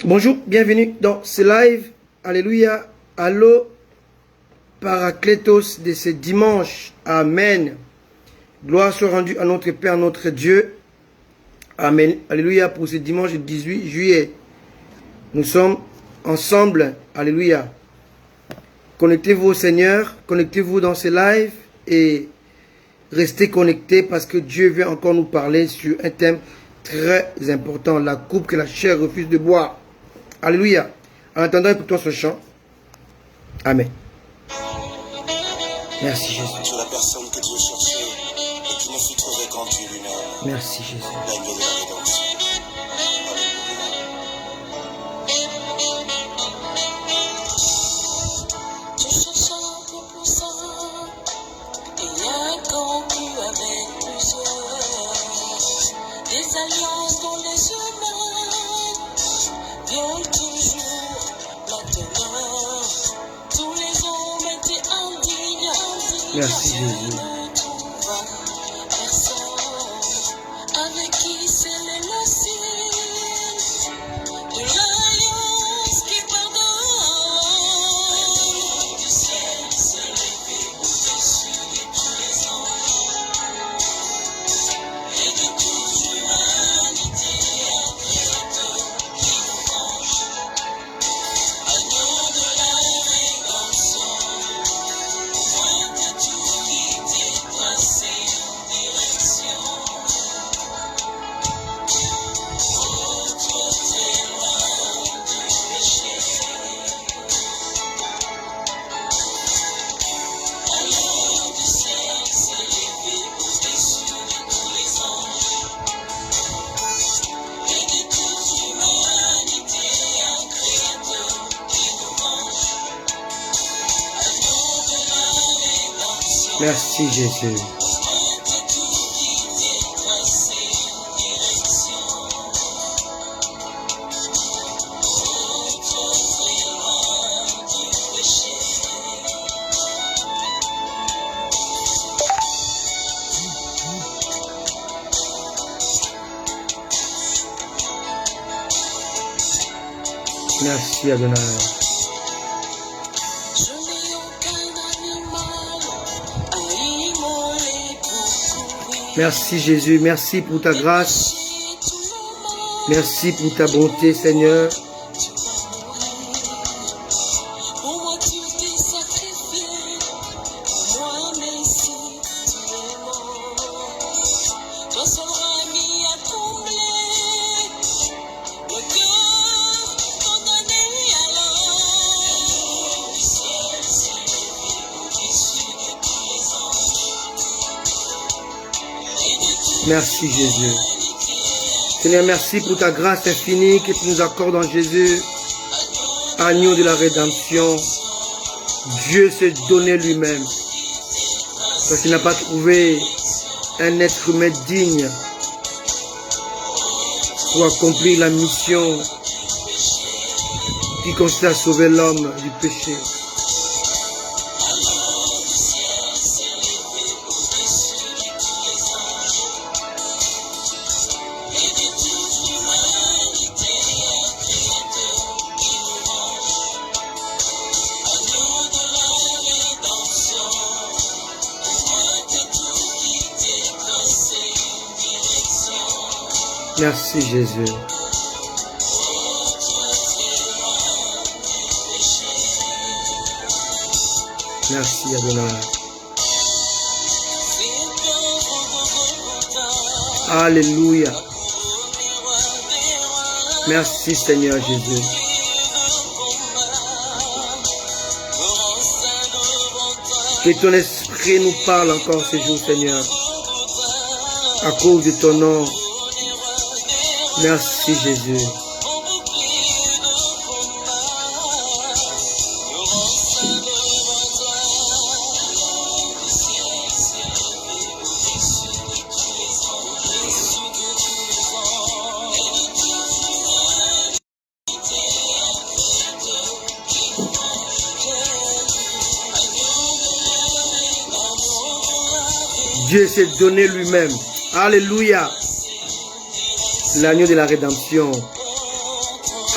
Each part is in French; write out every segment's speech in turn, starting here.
Bonjour, bienvenue dans ce live. Alléluia. Allo Paraclétos de ce dimanche. Amen. Gloire soit rendue à notre Père, notre Dieu. Amen. Alléluia pour ce dimanche 18 juillet. Nous sommes ensemble. Alléluia. Connectez-vous au Seigneur. Connectez-vous dans ce live et restez connectés parce que Dieu veut encore nous parler sur un thème très important. La coupe que la chair refuse de boire. Alléluia. En attendant, écoute-toi ce chant. Amen. Merci Jésus. Tu es la personne que Dieu cherchait et qui ne fut trouvée qu'en Dieu lui-même. Merci Jésus. L'agneau de la rédemption. Alléluia. Tu cherches un peu pour ça, et un conclu avec plusieurs. Des alliances dont les humains violent toujours maintenant. Tous les hommes étaient indignes. Merci Jésus. Avec qui sceller le ciel de l'alliance qui pardonne. Du ciel se lever au-dessus de tous les anges et de toute l'humanité, un créateur qui nous venge. Agneau de la rédemption, au point de tout guider, tracer une direction. Merci Jésus. Merci Adonai. Je n'ai aucun animal à immoler pour courir. Merci Jésus. Merci pour ta grâce. Chez tout le monde, Merci pour ta bonté, Seigneur. tu vas mourir. Pour moi, tu t'es sacrifié. Pour moi, Messie, tu es mort. Toi seul mis à trembler. Le cœur condamné alors. Du ciel s'est levé au-dessus de tous les anges et de toute Merci Jésus. l'humanité. Seigneur, merci pour ta grâce infinie que tu nous accordes en Jésus, agneau de la rédemption. Dieu s'est donné lui-même parce qu'il n'a pas trouvé un être humain digne pour accomplir la mission qui consiste à sauver l'homme du péché. Merci Jésus. Merci Adonai. Alléluia. Merci Seigneur Jésus. Que ton esprit nous parle encore ce jour, Seigneur. À cause de ton nom. Merci Jésus. Dieu s'est donné lui-même. Alléluia. L'agneau de la rédemption.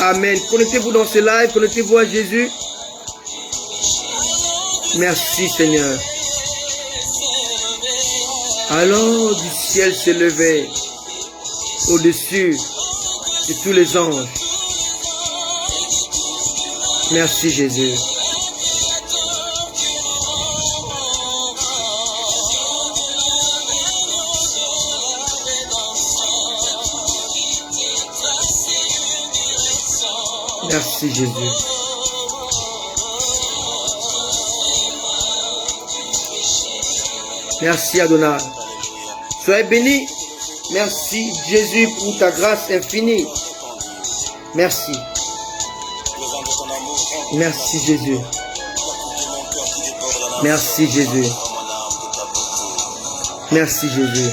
Amen. Connectez-vous dans ce live, connectez-vous à Jésus. Merci Seigneur. Alors du ciel s'est levé au-dessus de tous les anges. Merci Jésus. Merci Jésus. Merci Adonai. Soyez bénis. Merci Jésus pour ta grâce infinie. Merci. Merci Jésus. Merci Jésus. Merci Jésus.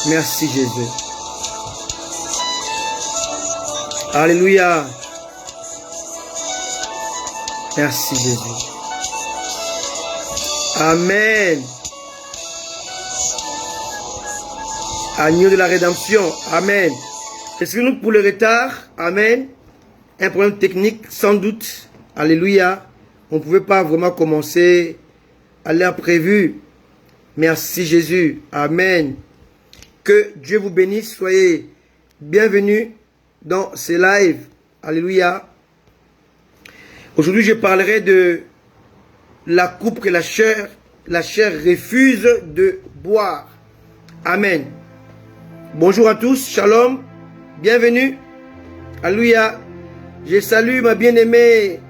Merci Jésus. Alléluia. Merci Jésus. Amen. Agneau de la rédemption. Amen. Excusez-nous pour le retard. Amen. Un problème technique, sans doute. Alléluia. On ne pouvait pas vraiment commencer à l'heure prévue. Merci Jésus. Amen. Que Dieu vous bénisse. Soyez bienvenus dans ce live. Alléluia. Aujourd'hui, je parlerai de la coupe que la chair refuse de boire. Amen. Bonjour à tous. Shalom. Bienvenue. Alléluia. Je salue ma bien-aimée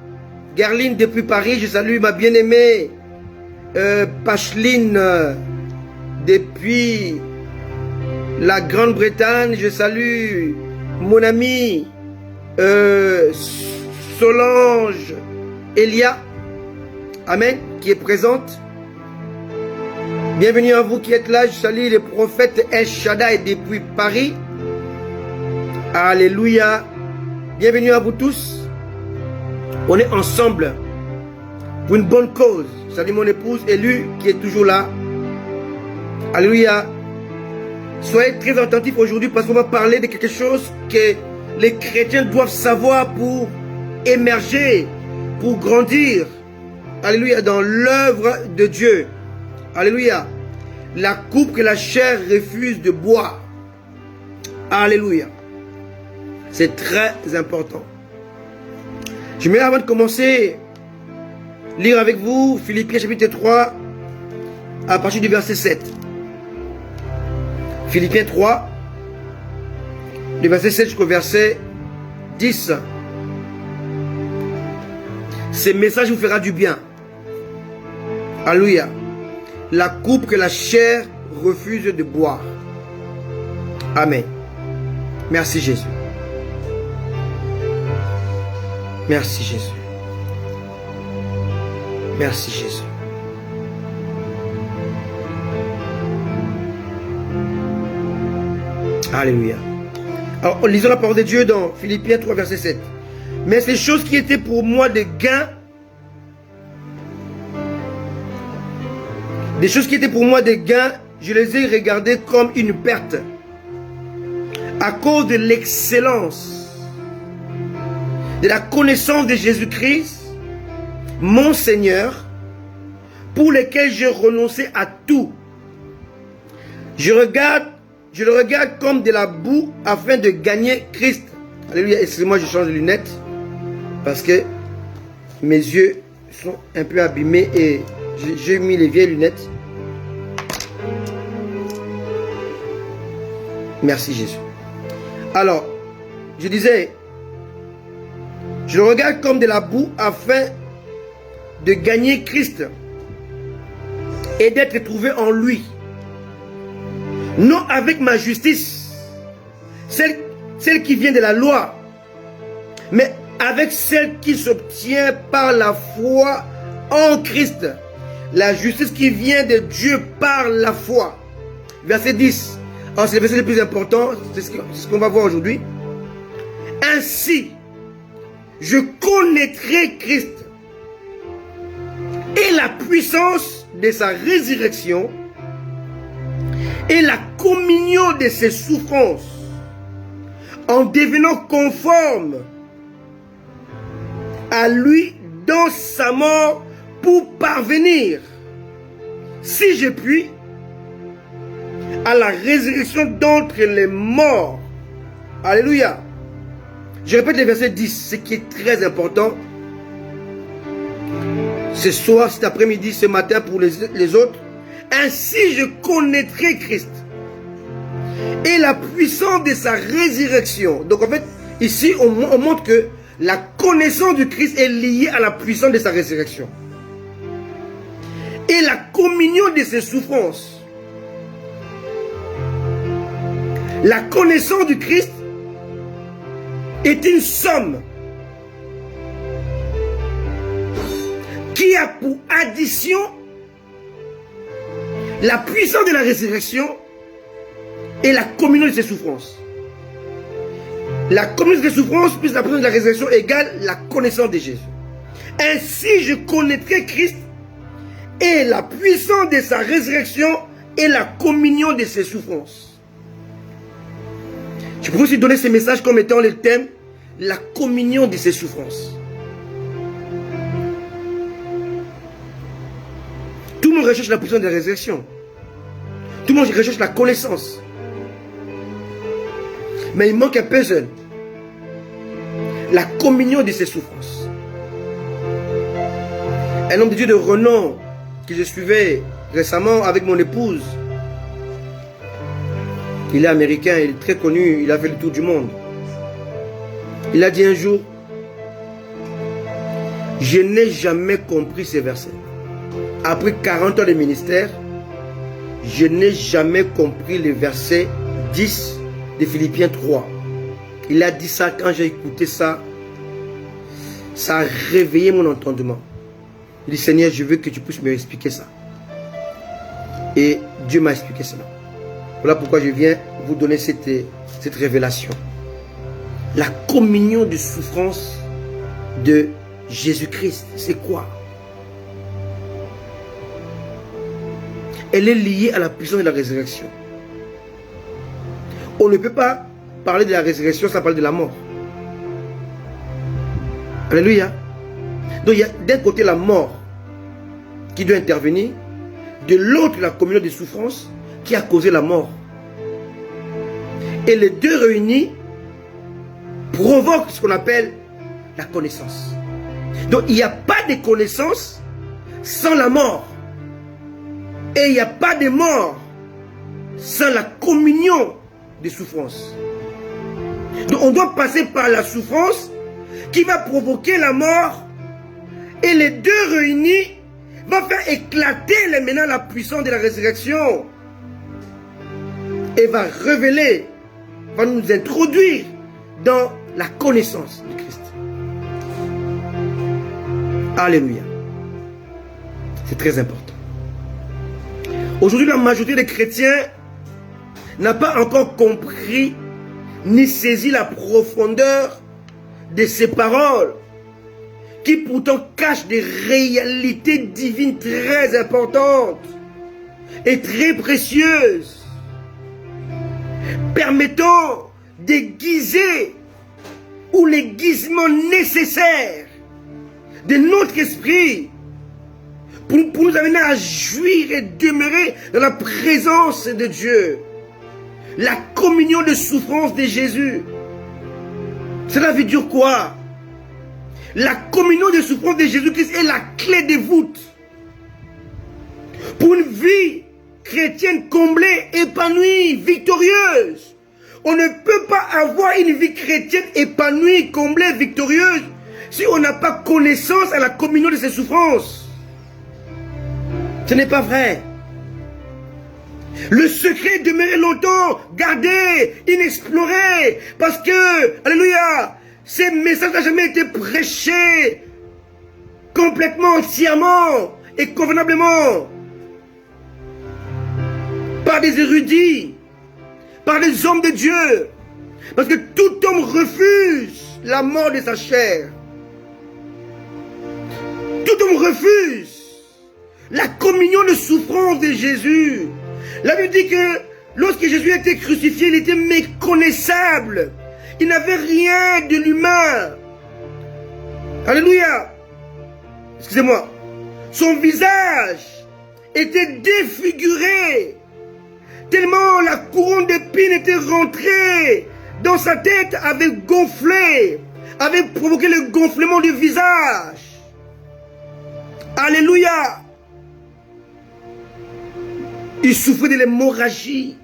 Garline depuis Paris. Je salue ma bien-aimée Pacheline depuis la Grande-Bretagne. Je salue mon ami Solange Elia. Amen. Qui est présente. Bienvenue à vous qui êtes là. Je salue le prophète El Shaddai depuis Paris. Alléluia. Bienvenue à vous tous. On est ensemble pour une bonne cause. Je salue mon épouse élue qui est toujours là. Alléluia. Soyez très attentifs aujourd'hui parce qu'on va parler de quelque chose que les chrétiens doivent savoir pour émerger, pour grandir. Alléluia. Dans l'œuvre de Dieu. Alléluia. La coupe que la chair refuse de boire. Alléluia. C'est très important. Je vais avant de commencer lire avec vous Philippiens chapitre 3 à partir du verset 7. Philippiens 3 du verset 7 jusqu'au verset 10. Ce message vous fera du bien. Alléluia. La coupe que la chair refuse de boire. Amen. Merci Jésus. Merci Jésus. Merci Jésus. Alléluia. Alors, lisons la parole de Dieu dans Philippiens 3, verset 7. Mais ces choses qui étaient pour moi des gains, des choses qui étaient pour moi des gains, je les ai regardées comme une perte. À cause de l'excellence de la connaissance de Jésus-Christ, mon Seigneur, pour lequel j'ai renoncé à tout. Je le regarde comme de la boue afin de gagner Christ. Alléluia. Excusez-moi, je change de lunettes parce que mes yeux sont un peu abîmés et j'ai mis les vieilles lunettes. Merci Jésus. Alors, je disais, je le regarde comme de la boue afin de gagner Christ et d'être trouvé en lui. Non avec ma justice, celle qui vient de la loi, mais avec celle qui s'obtient par la foi en Christ. La justice qui vient de Dieu par la foi. Verset 10. Alors c'est le verset le plus important, c'est ce qu'on va voir aujourd'hui. Ainsi, je connaîtrai Christ et la puissance de sa résurrection et la communion de ses souffrances, en devenant conforme à lui dans sa mort pour parvenir, si je puis, à la résurrection d'entre les morts. Alléluia. Je répète le verset 10, ce qui est très important. Ce soir, cet après-midi, ce matin pour les autres. Ainsi je connaîtrai Christ et la puissance de sa résurrection. Donc en fait, ici on montre que la connaissance du Christ est liée à la puissance de sa résurrection. Et la communion de ses souffrances. La connaissance du Christ est une somme qui a pour addition la puissance de la résurrection et la communion de ses souffrances. La communion de ses souffrances plus la puissance de la résurrection égale la connaissance de Jésus. Ainsi je connaîtrai Christ et la puissance de sa résurrection et la communion de ses souffrances. Je pourrais aussi donner ce message comme étant le thème, la communion de ses souffrances. Tout le monde recherche la puissance de la résurrection. Tout le monde recherche la connaissance. Mais il manque un puzzle. La communion de ses souffrances. Un homme de Dieu de renom que je suivais récemment avec mon épouse. Il est américain, il est très connu, il a fait le tour du monde. Il a dit un jour, je n'ai jamais compris ces versets. Après 40 ans de ministère, je n'ai jamais compris le verset 10 de Philippiens 3. Il a dit ça, quand j'ai écouté ça, ça a réveillé mon entendement. Il dit, Seigneur, je veux que tu puisses me expliquer ça. Et Dieu m'a expliqué cela. Voilà pourquoi je viens vous donner cette révélation. La communion de souffrance de Jésus-Christ, c'est quoi? Elle est liée à la puissance de la résurrection. On ne peut pas parler de la résurrection sans parler de la mort. Alléluia. Donc il y a d'un côté la mort qui doit intervenir, de l'autre la communion des souffrances qui a causé la mort. Et les deux réunis provoquent ce qu'on appelle la connaissance. Donc il n'y a pas de connaissance sans la mort. Et il n'y a pas de mort sans la communion des souffrances. Donc on doit passer par la souffrance qui va provoquer la mort. Et les deux réunis vont faire éclater maintenant la puissance de la résurrection. Et va révéler, va nous introduire dans la connaissance de Christ. Alléluia. C'est très important. Aujourd'hui, la majorité des chrétiens n'a pas encore compris ni saisi la profondeur de ces paroles qui pourtant cachent des réalités divines très importantes et très précieuses, permettant d'aiguiser ou l'aiguisement nécessaire de notre esprit pour nous amener à jouir et demeurer dans la présence de Dieu. La communion de souffrance de Jésus. Cela veut dire quoi? La communion de souffrance de Jésus-Christ est la clé de voûte pour une vie chrétienne comblée, épanouie, victorieuse. On ne peut pas avoir une vie chrétienne épanouie, comblée, victorieuse si on n'a pas connaissance à la communion de ses souffrances. Ce n'est pas vrai. Le secret demeurait longtemps gardé, inexploré, parce que, alléluia, ces messages n'ont jamais été prêchés complètement, entièrement et convenablement par des érudits, par des hommes de Dieu, parce que tout homme refuse la mort de sa chair. Tout homme refuse la communion de souffrance de Jésus. La Bible dit que Lorsque Jésus a été crucifié, il était méconnaissable. Il n'avait rien de l'humain. Alléluia. Excusez-moi. Son visage était défiguré. Tellement la couronne d'épines était rentrée dans sa tête, avait gonflé, avait provoqué le gonflement du visage. Alléluia. Il souffrait de l'hémorragie.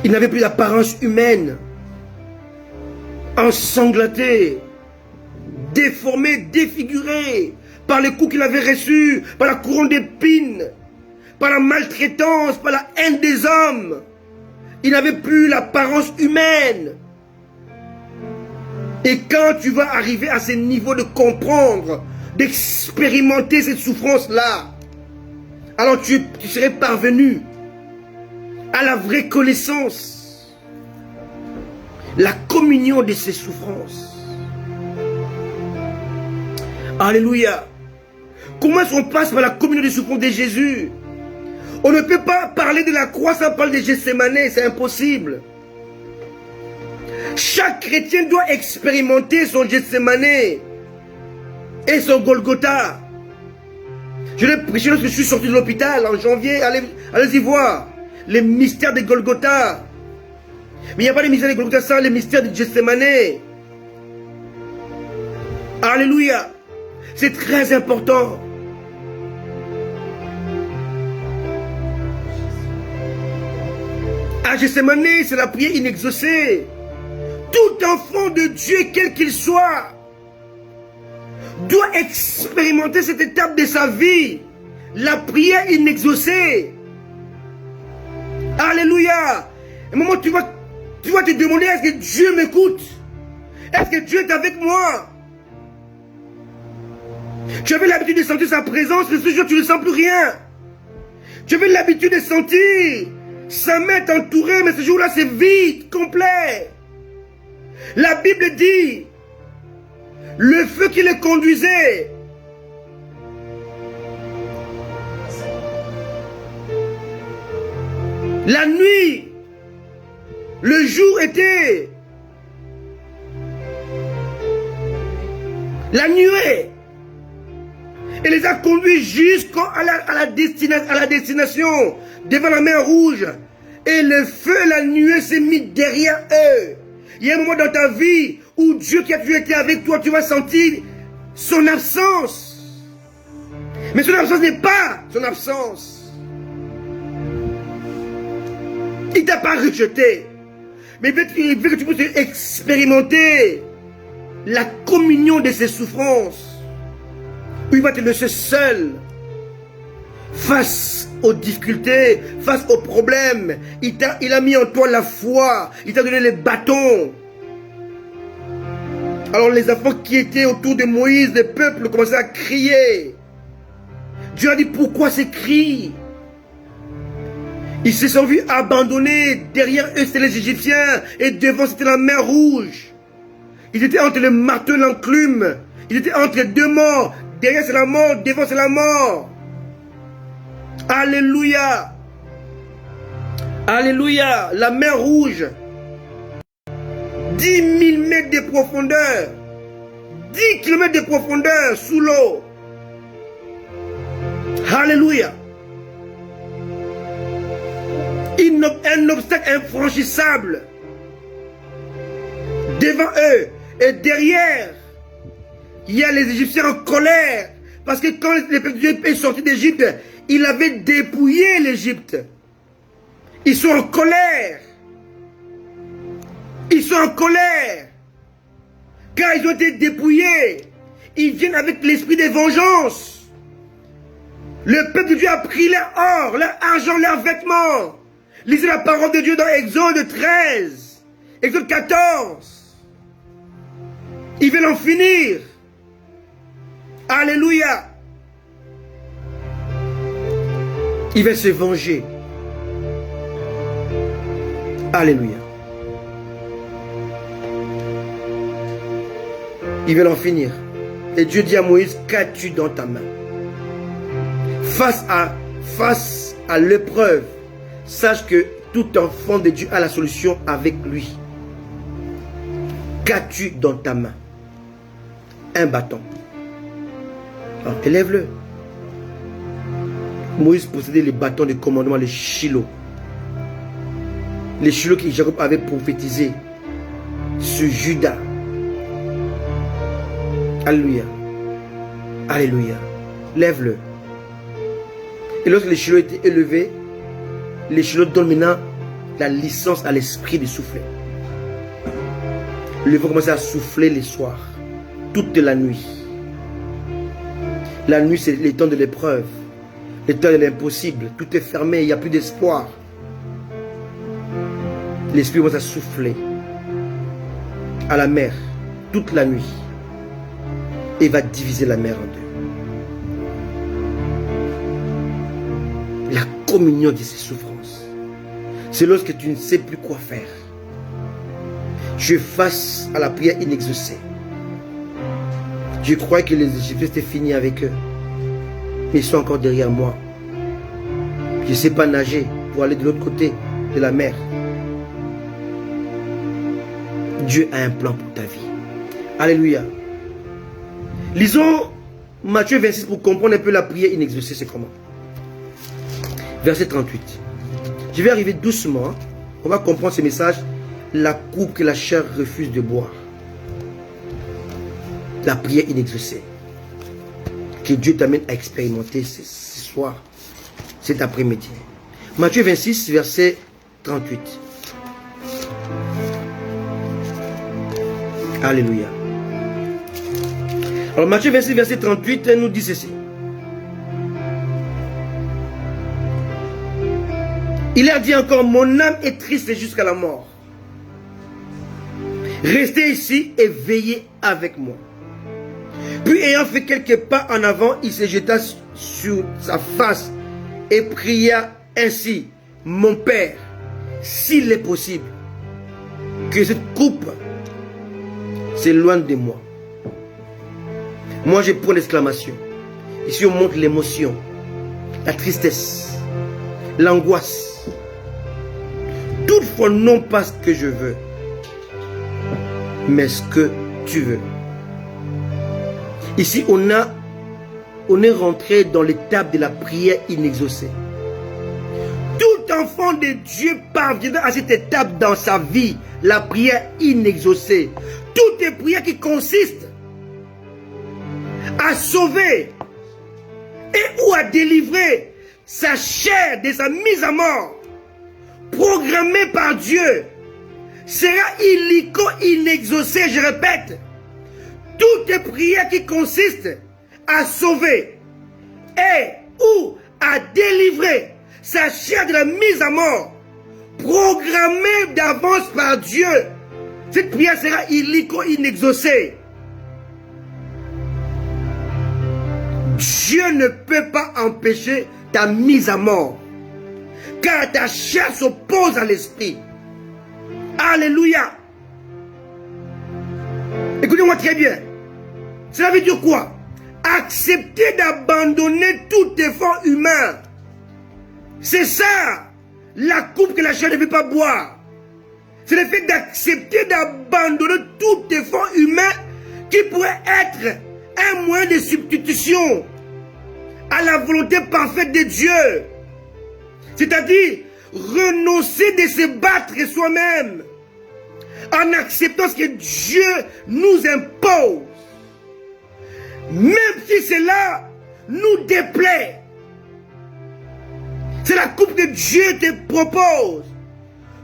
Il n'avait plus d'apparence humaine. Ensanglanté, déformé, défiguré par les coups qu'il avait reçus, par la couronne d'épines, par la maltraitance, par la haine des hommes. Il n'avait plus l'apparence humaine. Et quand tu vas arriver à ce niveau de comprendre, d'expérimenter cette souffrance-là, alors tu serais parvenu à la vraie connaissance, la communion de ces souffrances. Alléluia. Comment est-ce qu'on passe par la communion des souffrances de Jésus? On ne peut pas parler de la croix sans parler de Gethsémane, c'est impossible. Chaque chrétien doit expérimenter son Gethsémane et son Golgotha. Je l'ai prêché lorsque je suis sorti de l'hôpital en janvier. Allez-y voir les mystères de Golgotha. Mais il n'y a pas de mystère de Golgotha sans les mystères de Gethsémane. Alléluia. C'est très important. À Gethsémane, c'est la prière inexaucée. Tout enfant de Dieu, quel qu'il soit, doit expérimenter cette étape de sa vie. La prière inexaucée. Alléluia. À un moment, tu vas te demander, est-ce que Dieu m'écoute? Est-ce que Dieu est avec moi? Tu avais l'habitude de sentir sa présence, mais ce jour, tu ne sens plus rien. Tu avais l'habitude de sentir sa main t'entourer, mais ce jour-là, c'est vide, complet. La Bible dit, le feu qui les conduisait, la nuit, le jour était la nuée. Et les a conduits jusqu'à la destination, devant la mer Rouge. Et le feu et la nuée s'est mis derrière eux. Il y a un moment dans ta vie où Dieu qui a toujours été avec toi, tu vas sentir son absence. Mais son absence n'est pas son absence. Il ne t'a pas rejeté. Mais il veut que tu puisses expérimenter la communion de ses souffrances. Il va te laisser seul face aux difficultés, face aux problèmes. Il a mis en toi la foi. Il t'a donné les bâtons. Alors les enfants qui étaient autour de Moïse, le peuple, commençaient à crier. Dieu a dit, pourquoi ces cris? Ils se sont vus abandonnés. Derrière eux, c'était les Égyptiens. Et devant, c'était la mer Rouge. Ils étaient entre le marteau et l'enclume. Ils étaient entre deux morts. Derrière, c'est la mort. Devant, c'est la mort. Alléluia. Alléluia. La mer Rouge. 10 000 mètres de profondeur. 10 km de profondeur sous l'eau. Alléluia. Un obstacle infranchissable. Devant eux. Et derrière, il y a les Égyptiens en colère. Parce que quand le peuple de Dieu est sorti d'Égypte, il avait dépouillé l'Égypte. Ils sont en colère. Ils sont en colère. Car ils ont été dépouillés. Ils viennent avec l'esprit de vengeance. Le peuple de Dieu a pris leur or, leur argent, leurs vêtements. Lisez la parole de Dieu dans Exode 13. Exode 14. Ils veulent en finir. Alléluia. Il va se venger. Alléluia. Ils veulent en finir. Et Dieu dit à Moïse, qu'as-tu dans ta main? face à l'épreuve, sache que tout enfant de Dieu a la solution avec lui. Qu'as-tu dans ta main? Un bâton. Alors, élève-le. Moïse possédait les bâtons de commandement, les Shiloh. Les Shiloh que Jacob avait prophétisé sur Judas. Alléluia. Alléluia. Lève-le. Et lorsque les Shiloh étaient élevés, les Shiloh donnent maintenant la licence à l'esprit de souffler. Le vent commençait à souffler les soirs, toute la nuit. La nuit, c'est le temps de l'épreuve, le temps de l'impossible. Tout est fermé, il n'y a plus d'espoir. L'esprit commence à souffler à la mer toute la nuit et va diviser la mer en deux. La communion de ces souffrances, c'est lorsque tu ne sais plus quoi faire. Je suis face à la prière inexaucée. Je crois que les Égyptiens étaient finis avec eux, mais ils sont encore derrière moi. Je ne sais pas nager pour aller de l'autre côté de la mer. Dieu a un plan pour ta vie. Alléluia. Lisons Matthieu 26 pour comprendre un peu la prière inexaucée, c'est comment. Verset 38. Je vais arriver doucement. On va comprendre ce message. La coupe que la chair refuse de boire. La prière inexaucée. Que Dieu t'amène à expérimenter ce soir, cet après-midi. Matthieu 26, verset 38. Alléluia. Alors Matthieu 26, verset 38, elle nous dit ceci. Il a dit encore, mon âme est triste jusqu'à la mort. Restez ici et veillez avec moi. Puis ayant fait quelques pas en avant, il se jeta sur sa face et pria ainsi, mon Père, s'il est possible, que cette coupe s'éloigne de moi. Moi je prends l'exclamation. Ici on montre l'émotion, la tristesse, l'angoisse. Toutefois non pas ce que je veux, mais ce que tu veux. Ici on est rentré dans l'étape de la prière inexaucée. Tout enfant de Dieu parviendra à cette étape dans sa vie, la prière inexaucée. Toute prière qui consiste à sauver et ou à délivrer sa chair de sa mise à mort, programmée par Dieu, sera illico inexaucée, je répète. Toute prière qui consiste à sauver et ou à délivrer sa chair de la mise à mort, programmée d'avance par Dieu, cette prière sera illico inexaucée. Dieu ne peut pas empêcher ta mise à mort, car ta chair s'oppose à l'esprit. Alléluia. Écoutez-moi très bien. Cela veut dire quoi? Accepter d'abandonner tout effort humain. C'est ça, la coupe que la chair ne veut pas boire. C'est le fait d'accepter d'abandonner tout effort humain qui pourrait être un moyen de substitution à la volonté parfaite de Dieu. C'est-à-dire renoncer de se battre soi-même en acceptant ce que Dieu nous impose. Même si cela nous déplaît. C'est la coupe que Dieu te propose.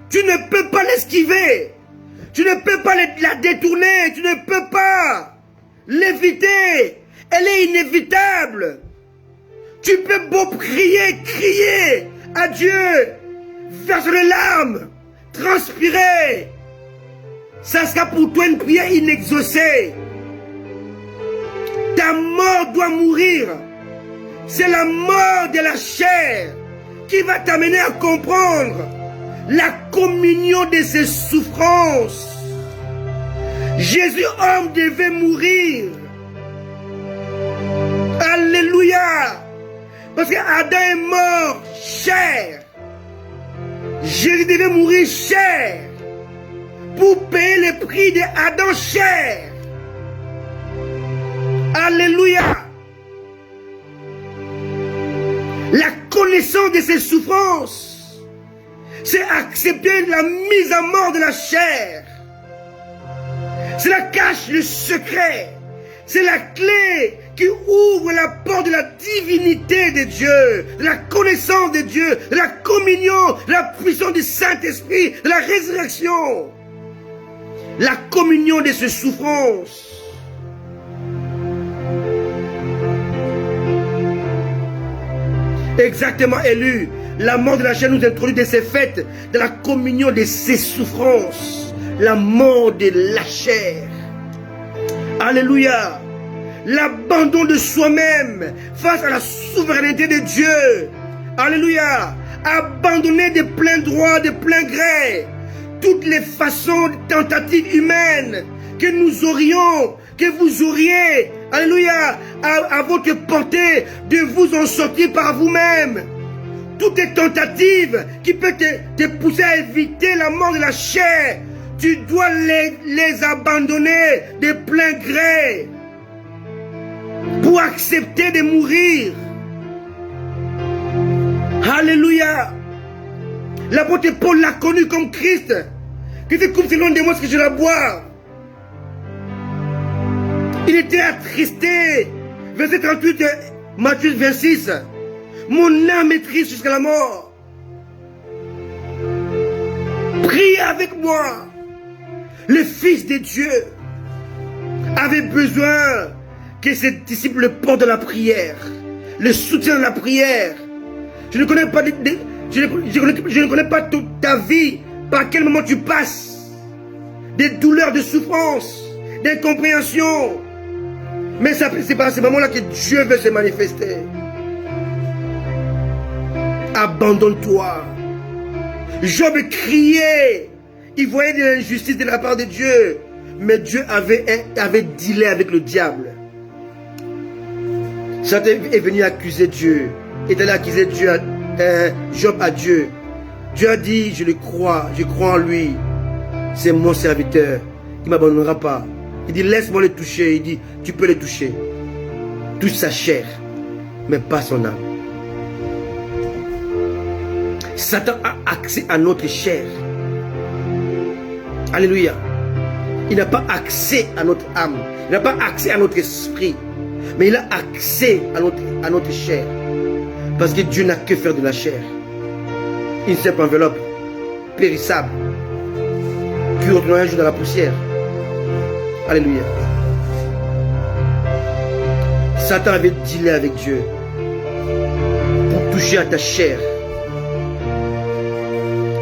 Tu ne peux pas l'esquiver. Tu ne peux pas la détourner. Tu ne peux pas l'éviter. Elle est inévitable. Tu peux beau crier à Dieu, verser les larmes, transpirer. Ça sera pour toi une prière inexaucée. Ta mort doit mourir. C'est la mort de la chair qui va t'amener à comprendre la communion de ses souffrances. Jésus, homme, devait mourir. Alléluia. Parce qu'Adam est mort cher. Jésus devait mourir cher pour payer le prix d'Adam cher. Alléluia. La connaissance de ses souffrances, c'est accepter la mise à mort de la chair. Cela cache le secret. C'est la clé qui ouvre la porte de la divinité de Dieu, de la connaissance de Dieu, de la communion, de la puissance du Saint-Esprit, de la résurrection. La communion de ses souffrances. Exactement élu. La mort de la chair nous introduit de ces fêtes, de la communion de ses souffrances. La mort de la chair. Alléluia. L'abandon de soi-même face à la souveraineté de Dieu. Alléluia. Abandonner de plein droit, de plein gré, toutes les façons de tentatives humaines que nous aurions, que vous auriez, alléluia, à votre portée, de vous en sortir par vous-même. Toutes les tentatives qui peuvent te pousser à éviter la mort de la chair, tu dois les abandonner de plein gré pour accepter de mourir. Alléluia. L'apôtre Paul l'a connu comme Christ. Que cette coupe selon de moi, ce que je la bois. Il était attristé. Verset 38, Matthieu 26. Mon âme est triste jusqu'à la mort. Priez avec moi. Le Fils de Dieu avait besoin que ses disciples le portent dans la prière, le soutiennent dans la prière. Je ne connais pas, je ne connais pas toute ta vie, par quel moment tu passes, des douleurs, de souffrances, d'incompréhension. Mais c'est par ce moment-là que Dieu veut se manifester. Abandonne-toi. Job criait. Il voyait de l'injustice de la part de Dieu. Mais Dieu avait dealé avec le diable. Satan est venu accuser Dieu. Il est allé accuser Dieu, Job à Dieu. Dieu a dit, je le crois, je crois en lui. C'est mon serviteur. Il ne m'abandonnera pas. Il dit, laisse-moi le toucher. Il dit, tu peux le toucher. Touche sa chair, mais pas son âme. Satan a accès à notre chair. Alléluia. Il n'a pas accès à notre âme. Il n'a pas accès à notre esprit. Mais il a accès à notre chair. Parce que Dieu n'a que faire de la chair. Une simple enveloppe périssable qui retournera un jour dans la poussière. Alléluia. Satan avait dealé avec Dieu pour toucher à ta chair.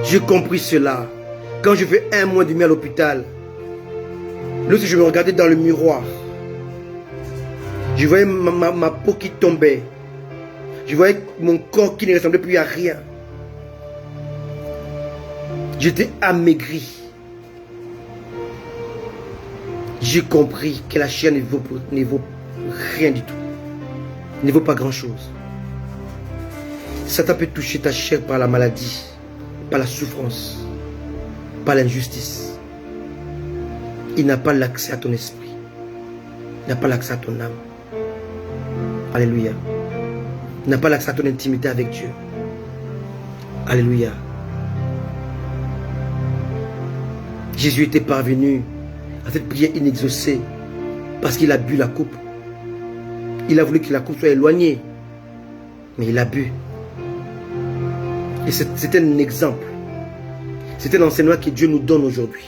J'ai compris cela quand je fais 1 mois et demi à l'hôpital. Lorsque je me regardais dans le miroir, je voyais ma peau qui tombait. Je voyais mon corps qui ne ressemblait plus à rien. J'étais amaigri. J'ai compris que la chair ne vaut rien du tout. Ne vaut pas grand-chose. Satan peut toucher ta chair par la maladie, par la souffrance, par l'injustice. Il n'a pas l'accès à ton esprit. Il n'a pas l'accès à ton âme. Alléluia. Il n'a pas l'accès à ton intimité avec Dieu. Alléluia. Jésus était parvenu à cette prière inexaucée parce qu'il a bu la coupe. Il a voulu que la coupe soit éloignée, mais il a bu. Et c'est un exemple. C'est un enseignement que Dieu nous donne aujourd'hui.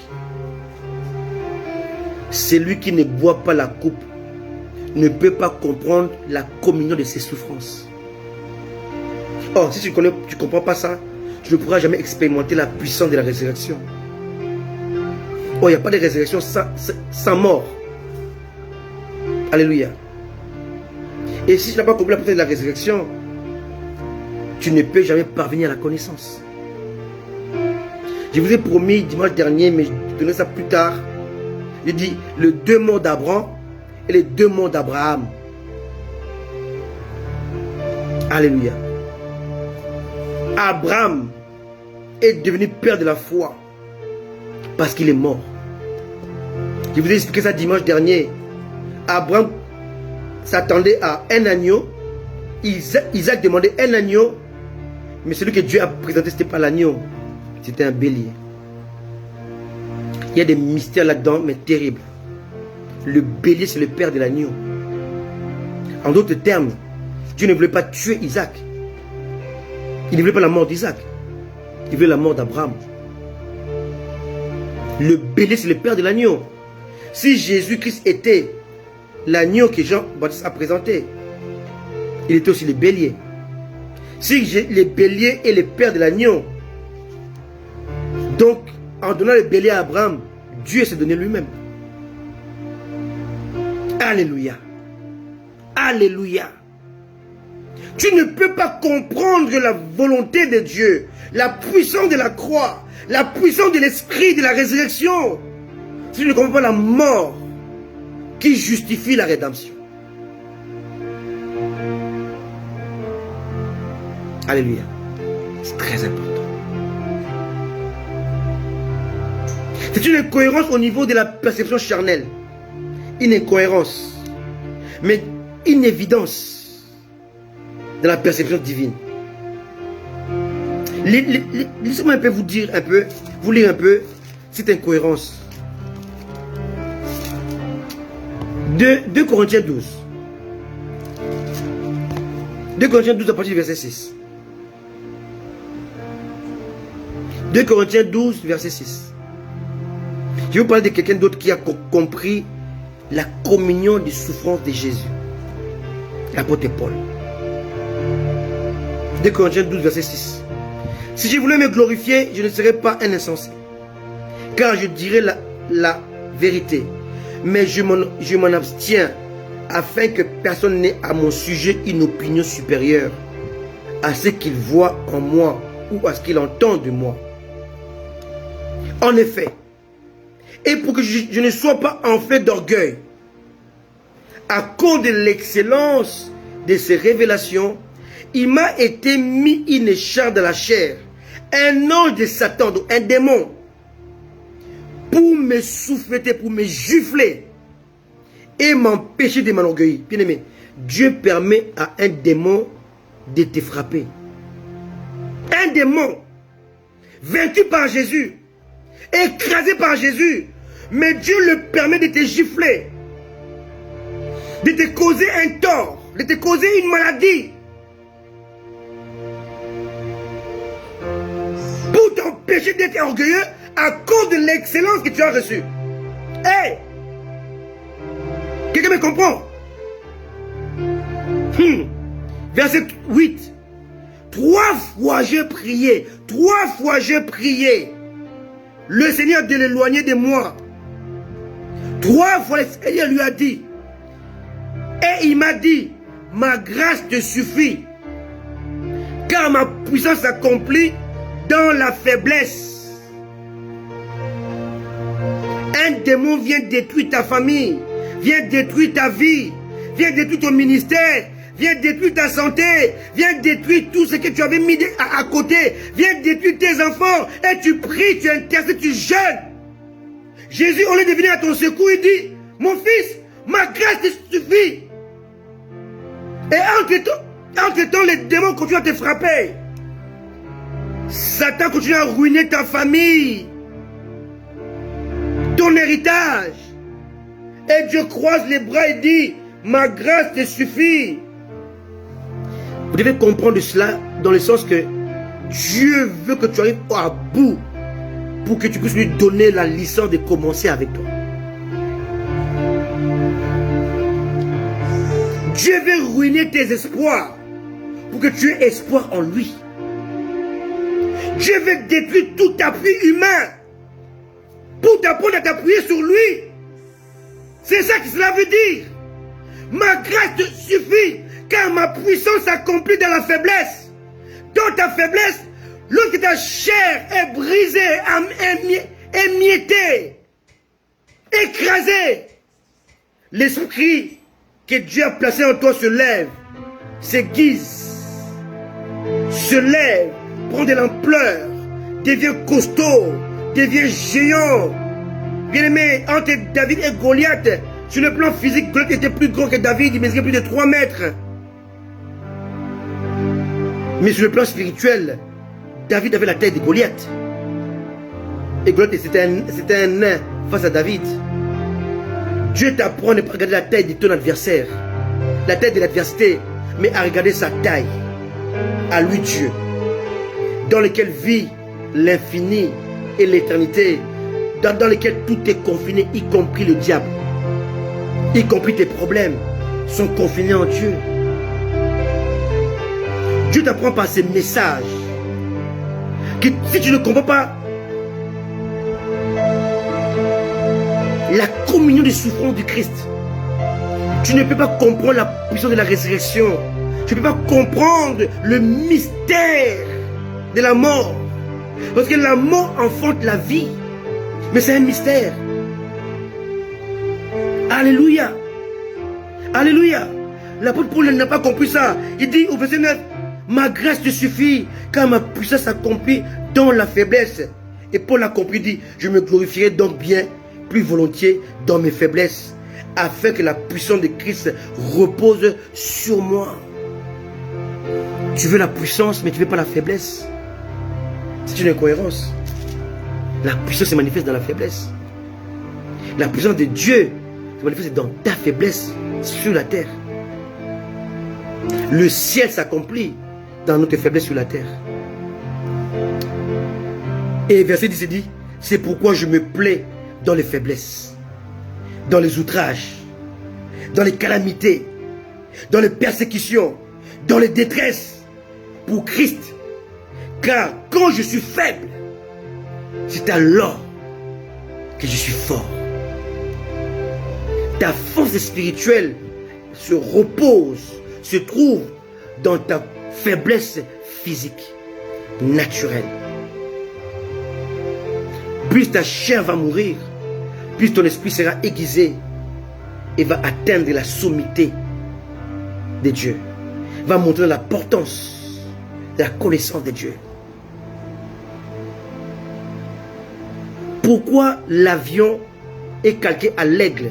Celui qui ne boit pas la coupe ne peut pas comprendre la communion de ses souffrances. Or, si tu ne comprends pas ça, tu ne pourras jamais expérimenter la puissance de la résurrection. Oh, il n'y a pas de résurrection sans mort. Alléluia. Et si tu n'as pas compris la puissance de la résurrection, tu ne peux jamais parvenir à la connaissance. Je vous ai promis dimanche dernier, mais je donnerai ça plus tard. Il dit, les 2 morts d'Abraham et les 2 morts d'Abraham. Alléluia. Abraham est devenu père de la foi parce qu'il est mort. Je vous ai expliqué ça dimanche dernier. Abraham s'attendait à un agneau. Isaac demandait un agneau. Mais celui que Dieu a présenté, ce n'était pas l'agneau. C'était un bélier. Il y a des mystères là-dedans, mais terribles. Le bélier, c'est le père de l'agneau. En d'autres termes, Dieu ne voulait pas tuer Isaac. Il ne voulait pas la mort d'Isaac. Il voulait la mort d'Abraham. Le bélier, c'est le père de l'agneau. Si Jésus-Christ était l'agneau que Jean-Baptiste a présenté, il était aussi le bélier. Si le bélier est le père de l'agneau, donc en donnant le bélier à Abraham, Dieu s'est donné lui-même. Alléluia. Alléluia. Tu ne peux pas comprendre la volonté de Dieu, la puissance de la croix, la puissance de l'esprit de la résurrection, si tu ne comprends pas la mort qui justifie la rédemption. Alléluia. C'est très important. C'est une incohérence au niveau de la perception charnelle. Une incohérence. Mais une évidence de la perception divine. Laissez-moi un peu vous dire un peu, vous lire un peu cette incohérence. 2 Corinthiens 12. 2 Corinthiens 12 à partir du verset 6. 2 Corinthiens 12, verset 6. Je vais vous parler de quelqu'un d'autre qui a compris la communion des souffrances de Jésus. L'apôtre Paul. 2 Corinthiens 12, verset 6. Si je voulais me glorifier, je ne serais pas un insensé, car je dirais la vérité. Mais je m'en abstiens, afin que personne n'ait à mon sujet une opinion supérieure à ce qu'il voit en moi ou à ce qu'il entend de moi. En effet, et pour que je ne sois pas enflé d'orgueil, à cause de l'excellence de ces révélations, il m'a été mis une écharpe dans la chair, un ange de Satan, donc un démon, pour me souffleter, pour me gifler et m'empêcher de m'enorgueillir. Bien aimé, Dieu permet à un démon de te frapper. Un démon vaincu par Jésus, écrasé par Jésus, mais Dieu le permet de te gifler, de te causer un tort, de te causer une maladie, pour t'empêcher d'être orgueilleux à cause de l'excellence que tu as reçue. Hey! Quelqu'un me comprend? Verset 8. 3 fois j'ai prié. 3 fois j'ai prié le Seigneur de l'éloigner de moi. 3 fois le Seigneur lui a dit. Et il m'a dit, ma grâce te suffit, car ma puissance s'accomplit dans la faiblesse. Un démon vient détruire ta famille, vient détruire ta vie, vient détruire ton ministère, vient détruire ta santé, vient détruire tout ce que tu avais mis à côté, vient détruire tes enfants, et tu pries, tu intercèdes, tu jeûnes. Jésus, au lieu de venir à ton secours, il dit, mon fils, ma grâce te suffit. Et entre-temps, les démons continuent à te frapper. Satan continue à ruiner ta famille, ton héritage. Et Dieu croise les bras et dit, ma grâce te suffit. Vous devez comprendre cela dans le sens que Dieu veut que tu arrives à bout pour que tu puisses lui donner la licence de commencer avec toi. Dieu veut ruiner tes espoirs pour que tu aies espoir en lui. Dieu veut détruire tout appui humain pour t'apprendre à t'appuyer sur lui. C'est ça que cela veut dire. Ma grâce te suffit, car ma puissance s'accomplit dans la faiblesse. Dans ta faiblesse, lorsque ta chair est brisée, émiettée, écrasée, l'esprit que Dieu a placé en toi se lève, s'aiguise se lève, prend de l'ampleur, devient costaud, devient géant. Bien-aimé, entre David et Goliath, sur le plan physique, Goliath était plus grand que David, il mesurait plus de 3 mètres. Mais sur le plan spirituel, David avait la taille de Goliath. Et Goliath, c'était un nain face à David. Dieu t'apprend à ne pas regarder la taille de ton adversaire, la taille de l'adversité, mais à regarder sa taille, à lui Dieu, dans lequel vit l'infini et l'éternité, dans lequel tout est confiné, y compris le diable, y compris tes problèmes, sont confinés en Dieu. Dieu t'apprend par ces messages que si tu ne comprends pas la communion des souffrances du Christ, tu ne peux pas comprendre la puissance de la résurrection. Tu ne peux pas comprendre le mystère de la mort. Parce que la mort enfante la vie. Mais c'est un mystère. Alléluia. Alléluia. L'apôtre Paul n'a pas compris ça. Il dit au verset 9, ma grâce te suffit, car ma puissance s'accomplit dans la faiblesse. Et Paul a compris, dit, je me glorifierai donc bien plus volontiers dans mes faiblesses, afin que la puissance de Christ repose sur moi. Tu veux la puissance, mais tu ne veux pas la faiblesse. C'est une incohérence. La puissance se manifeste dans la faiblesse. La puissance de Dieu se manifeste dans ta faiblesse sur la terre. Le ciel s'accomplit dans notre faiblesse sur la terre. Et verset 10 dit, c'est pourquoi je me plais dans les faiblesses, dans les outrages, dans les calamités, dans les persécutions, dans les détresses, pour Christ. Car quand je suis faible, c'est alors que je suis fort. Ta force spirituelle se repose, se trouve dans ta faiblesse physique, naturelle. Plus ta chair va mourir, plus ton esprit sera aiguisé et va atteindre la sommité de Dieu. Va montrer l'importance de la connaissance de Dieu. Pourquoi l'avion est calqué à l'aigle?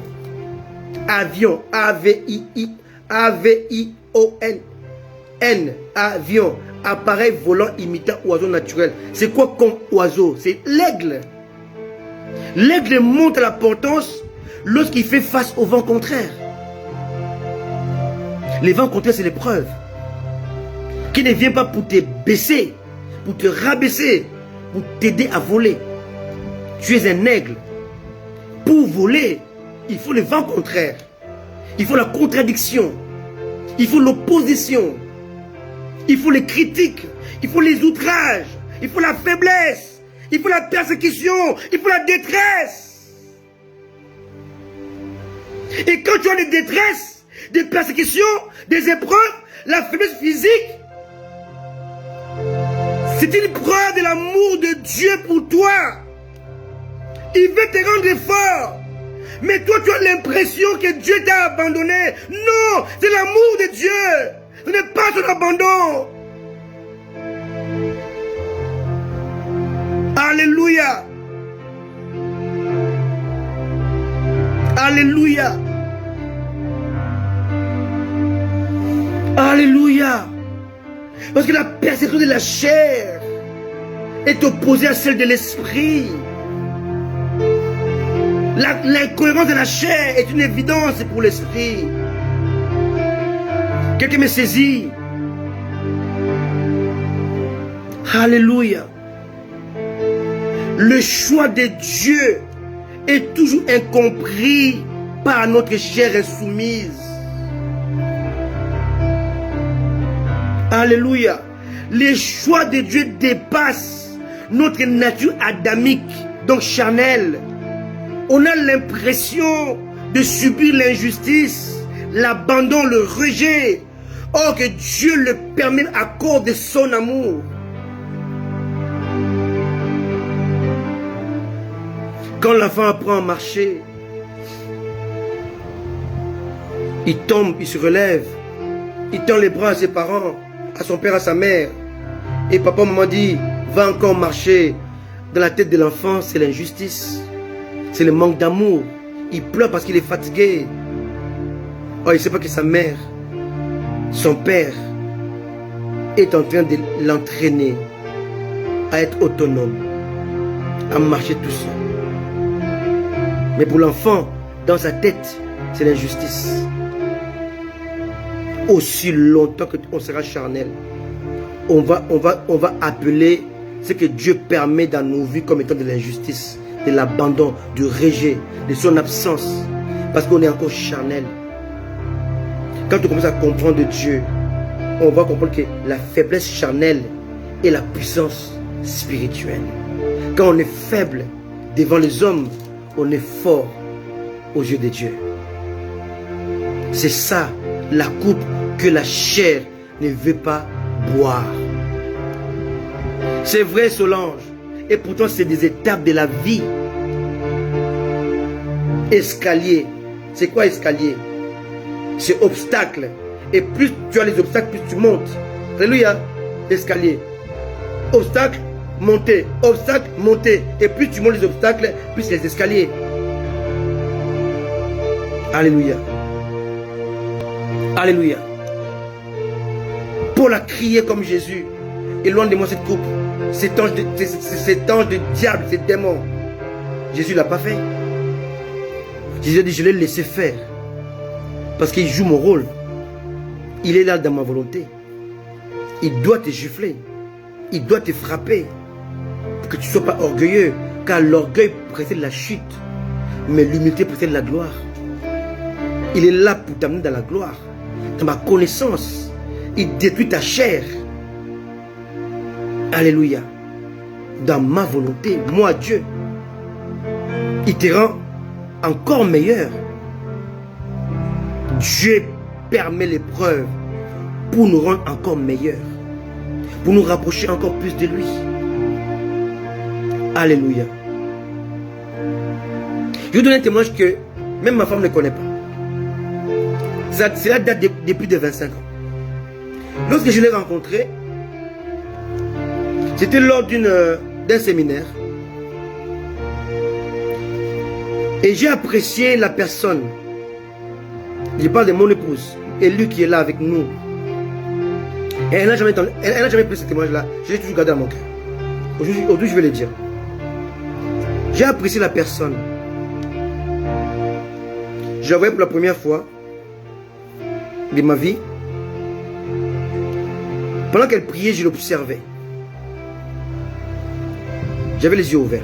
Avion, A-V-I-O-N, avion, appareil volant imitant oiseau naturel. C'est quoi comme oiseau? C'est l'aigle. L'aigle montre l'importance lorsqu'il fait face au vent contraire. Les vents contraires, c'est l'épreuve qui ne vient pas pour te baisser, pour te rabaisser, pour t'aider à voler. Tu es un aigle. Pour voler, il faut le vent contraire. Il faut la contradiction. Il faut l'opposition. Il faut les critiques. Il faut les outrages. Il faut la faiblesse. Il faut la persécution. Il faut la détresse. Et quand tu as des détresses, des persécutions, des épreuves, la faiblesse physique, c'est une preuve de l'amour de Dieu pour toi. Il veut te rendre fort. Mais toi, tu as l'impression que Dieu t'a abandonné. Non, c'est l'amour de Dieu. Ce n'est pas son abandon. Alléluia. Alléluia. Alléluia. Parce que la persécution de la chair est opposée à celle de l'esprit. L'incohérence de la chair est une évidence pour l'esprit. Quelqu'un me saisit. Alléluia. Le choix de Dieu est toujours incompris par notre chair insoumise. Alléluia. Les choix de Dieu dépassent notre nature adamique, donc charnelle. On a l'impression de subir l'injustice, l'abandon, le rejet. Or que Dieu le permet à cause de son amour. Quand l'enfant apprend à marcher, il tombe, il se relève, il tend les bras à ses parents, à son père, à sa mère. Et papa, maman dit, va encore marcher. Dans la tête de l'enfant, c'est l'injustice. C'est le manque d'amour. Il pleure parce qu'il est fatigué. Oh, il ne sait pas que sa mère, son père, est en train de l'entraîner à être autonome, à marcher tout seul. Mais pour l'enfant, dans sa tête, c'est l'injustice. Aussi longtemps qu'on sera charnel, on va appeler ce que Dieu permet dans nos vies comme étant de l'injustice, de l'abandon, du rejet, de son absence, parce qu'on est encore charnel. Quand on commence à comprendre Dieu, on va comprendre que la faiblesse charnelle est la puissance spirituelle. Quand on est faible devant les hommes, on est fort aux yeux de Dieu. C'est ça la coupe que la chair ne veut pas boire. C'est vrai, Solange, et pourtant c'est des étapes de la vie. Escalier, c'est quoi escalier? C'est obstacle. Et plus tu as les obstacles, plus tu montes. Alléluia. Escalier. Obstacle, monter. Obstacle, monter. Et plus tu montes les obstacles, plus les escaliers. Alléluia. Alléluia. Paul a crié comme Jésus. Éloigne de moi cette coupe. Cet ange de diable, ces démons. Jésus ne l'a pas fait. Jésus a dit, je l'ai laissé faire. Parce qu'il joue mon rôle. Il est là dans ma volonté. Il doit te gifler. Il doit te frapper. Pour que tu ne sois pas orgueilleux. Car l'orgueil précède la chute. Mais l'humilité précède la gloire. Il est là pour t'amener dans la gloire. Dans ma connaissance. Il détruit ta chair. Alléluia. Dans ma volonté. Moi, Dieu. Il te rend encore meilleur. Dieu permet l'épreuve pour nous rendre encore meilleurs, pour nous rapprocher encore plus de lui. Alléluia. Je vais donner un témoignage que même ma femme ne connaît pas. Cela date de plus de 25 ans. Lorsque je l'ai rencontré, c'était lors d'un séminaire. Et j'ai apprécié la personne. Je parle de mon épouse, et lui qui est là avec nous. Et elle n'a jamais pris ce témoignage-là. Je l'ai toujours gardé dans mon cœur. Aujourd'hui, je vais le dire. J'ai apprécié la personne. Je la voyais pour la première fois de ma vie. Pendant qu'elle priait, je l'observais. J'avais les yeux ouverts.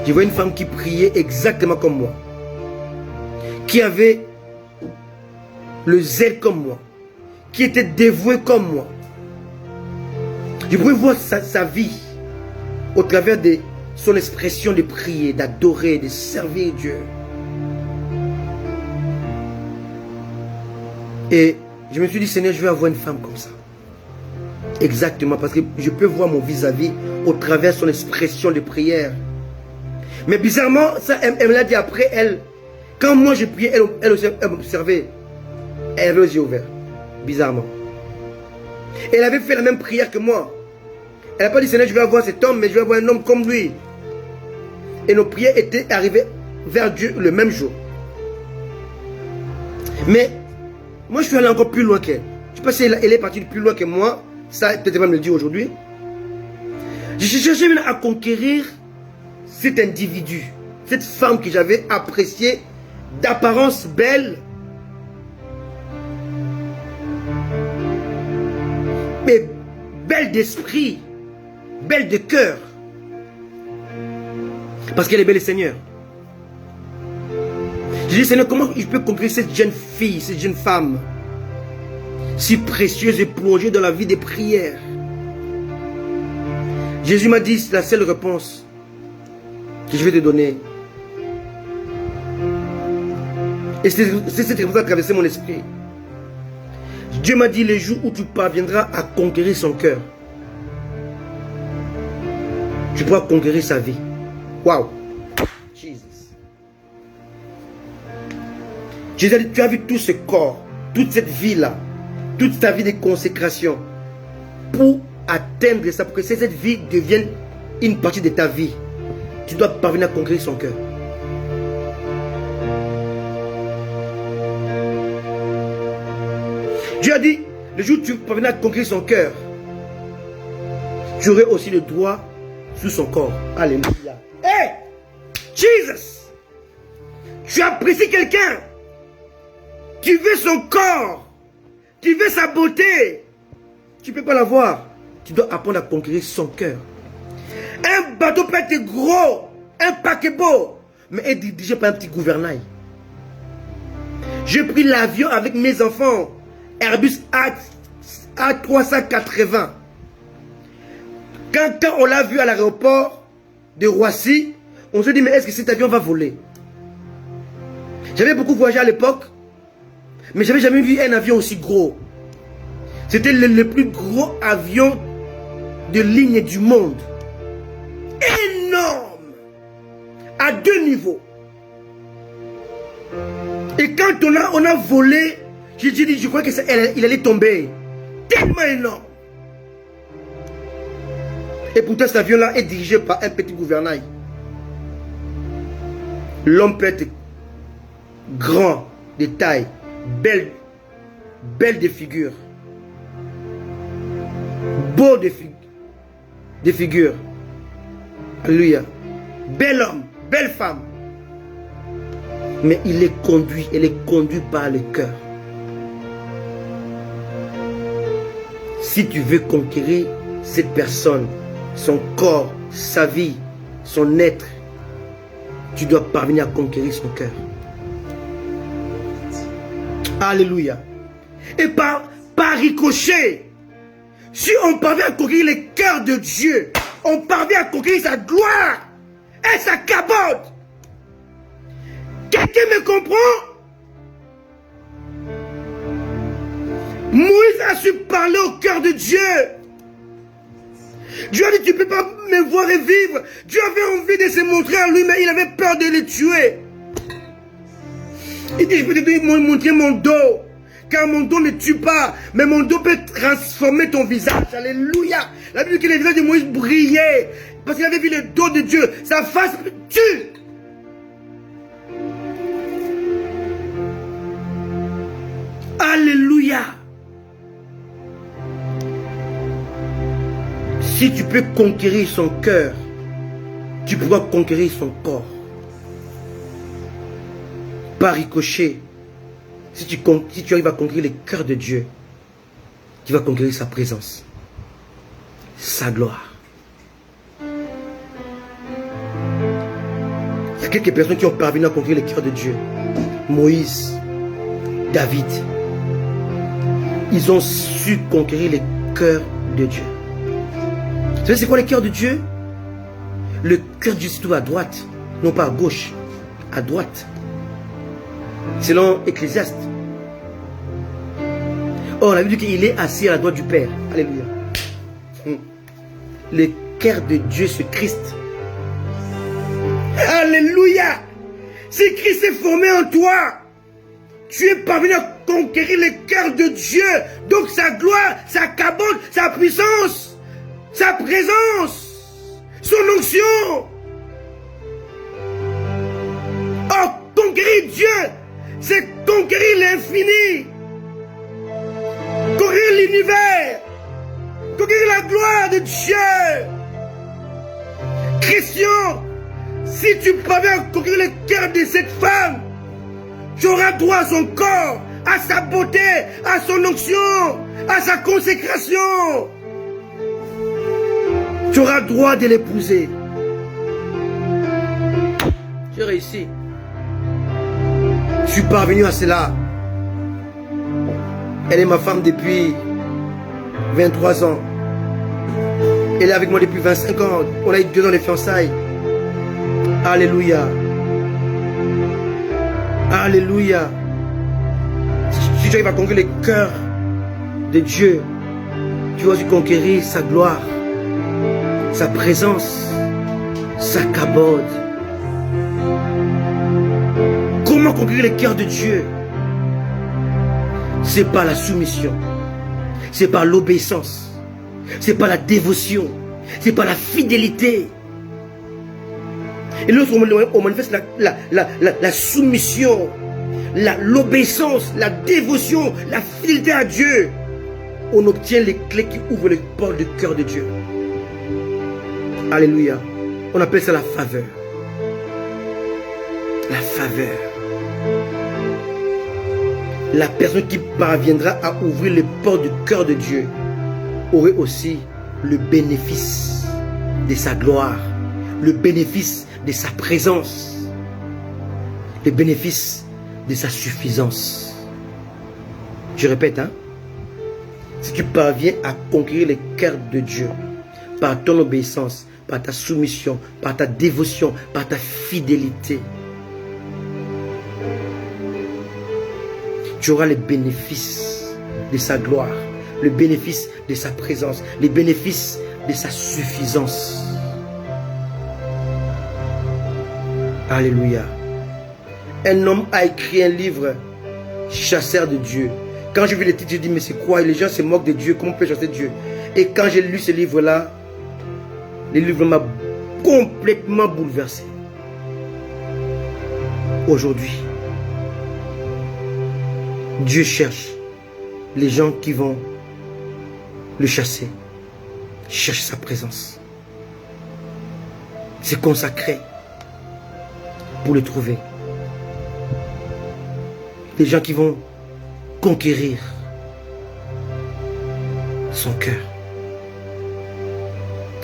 Je voyais une femme qui priait exactement comme moi. Qui avait le zèle comme moi, qui était dévoué comme moi. Je pouvais voir sa vie au travers de son expression de prier, d'adorer, de servir Dieu. Et je me suis dit, Seigneur, je vais avoir une femme comme ça. Exactement, parce que je peux voir mon vis-à-vis au travers de son expression de prière. Mais bizarrement, ça, elle me l'a dit après, elle. Quand moi je priais, elle m'observait. Elle avait les yeux ouverts. Bizarrement. Elle avait fait la même prière que moi. Elle n'a pas dit, Seigneur, je vais avoir cet homme, mais je vais avoir un homme comme lui. Et nos prières étaient arrivées vers Dieu le même jour. Mais moi, je suis allé encore plus loin qu'elle. Je ne sais pas si elle est partie plus loin que moi. Ça, peut-être elle va me le dire aujourd'hui. Je cherchais à conquérir cet individu. Cette femme que j'avais appréciée, d'apparence belle, mais belle d'esprit, belle de cœur, parce qu'elle est belle, Seigneur. Je dis, Seigneur, comment je peux conquérir cette jeune fille, cette jeune femme, si précieuse et plongée dans la vie des prières? Jésus m'a dit, c'est la seule réponse que je vais te donner. Et c'est cette réponse qui a traversé mon esprit. Dieu m'a dit, les jours où tu parviendras à conquérir son cœur, tu pourras conquérir sa vie. Waouh! Jesus. Jésus a dit, tu as vu tout ce corps, toute cette vie-là, toute ta vie de consécration. pour atteindre ça, pour que cette vie devienne une partie de ta vie, tu dois parvenir à conquérir son cœur. Dieu a dit, le jour où tu parviendras à conquérir son cœur, tu aurais aussi le droit sur son corps. Alléluia. Hey! Jesus! Tu apprécies quelqu'un. Tu veux son corps. Tu veux sa beauté. Tu ne peux pas l'avoir. Tu dois apprendre à conquérir son cœur. Un bateau peut être gros, un paquebot, mais être dirigé par un petit gouvernail. J'ai pris l'avion avec mes enfants, Airbus A380. Quand on l'a vu à l'aéroport de Roissy, on se dit, mais est-ce que cet avion va voler? J'avais beaucoup voyagé à l'époque, mais je n'avais jamais vu un avion aussi gros. C'était le plus gros avion de ligne du monde. Énorme. À 2 niveaux. Et quand on a volé, j'ai dit, je crois qu'il allait tomber. Tellement énorme. Et pourtant cet avion-là est dirigé par un petit gouvernail. L'homme peut être grand de taille, belle de figure, beau de figure. Alléluia. Bel homme, belle femme. Mais elle est conduit par le cœur. Si tu veux conquérir cette personne, son corps, sa vie, son être, tu dois parvenir à conquérir son cœur. Alléluia. Et par ricochet, si on parvient à conquérir le cœur de Dieu, on parvient à conquérir sa gloire et sa cabote. Quelqu'un me comprend? Moïse a su parler au cœur de Dieu. Dieu a dit, tu ne peux pas me voir et vivre. Dieu avait envie de se montrer à lui, mais il avait peur de le tuer. Il dit, je peux te montrer mon dos. Car mon dos ne tue pas, mais mon dos peut transformer ton visage. Alléluia. La Bible dit que le visage de Moïse brillait, parce qu'il avait vu le dos de Dieu. Sa face tue. Alléluia. Si tu peux conquérir son cœur, tu pourras conquérir son corps. Par ricochet, si tu arrives à conquérir le cœur de Dieu, tu vas conquérir sa présence, sa gloire. Il y a quelques personnes qui ont parvenu à conquérir le cœur de Dieu. Moïse, David, ils ont su conquérir le cœur de Dieu. Vous savez c'est quoi le cœur de Dieu? Le cœur de Dieu se trouve à droite, non pas à gauche, à droite. Selon Ecclésiaste. Or, la Bible dit qu'il est assis à la droite du Père. Alléluia. Le cœur de Dieu, c'est Christ. Alléluia. Si Christ est formé en toi, tu es parvenu à conquérir le cœur de Dieu. Donc sa gloire, sa cabote, sa puissance, sa présence, son onction. Oh, conquérir Dieu, c'est conquérir l'infini, conquérir l'univers, conquérir la gloire de Dieu. Christian, si tu parviens à conquérir le cœur de cette femme, tu auras droit à son corps, à sa beauté, à son onction, à sa consécration. Tu auras droit de l'épouser. J'ai réussi. Je suis parvenu à cela. Elle est ma femme depuis 23 ans. Elle est avec moi depuis 25 ans. On a eu 2 ans de fiançailles. Alléluia. Alléluia. Si tu arrives à conquérir le cœur de Dieu, tu vas aussi conquérir sa gloire, sa présence, sa cabote. Comment conquérir le cœur de Dieu? C'est par la soumission, c'est par l'obéissance, c'est pas la dévotion, c'est pas la fidélité. Et lorsqu'on manifeste la soumission, l'obéissance, la dévotion, la fidélité à Dieu, on obtient les clés qui ouvrent les portes du cœur de Dieu. Alléluia. On appelle ça la faveur. La faveur. La personne qui parviendra à ouvrir les portes du cœur de Dieu aurait aussi le bénéfice de sa gloire, le bénéfice de sa présence, le bénéfice de sa suffisance. Je répète, hein? Si tu parviens à conquérir les cœurs de Dieu par ton obéissance, par ta soumission, par ta dévotion, par ta fidélité, tu auras les bénéfices de sa gloire, le bénéfice de sa présence, les bénéfices de sa suffisance. Alléluia. Un homme a écrit un livre, Chasseur de Dieu. Quand j'ai vu les titres, j'ai dit, mais c'est quoi? Les gens se moquent de Dieu, comment on peut chasser Dieu? Et quand j'ai lu ce livre-là, le livre m'a complètement bouleversé. Aujourd'hui, Dieu cherche les gens qui vont le chasser, chercher sa présence, se consacrer pour le trouver. Les gens qui vont conquérir son cœur.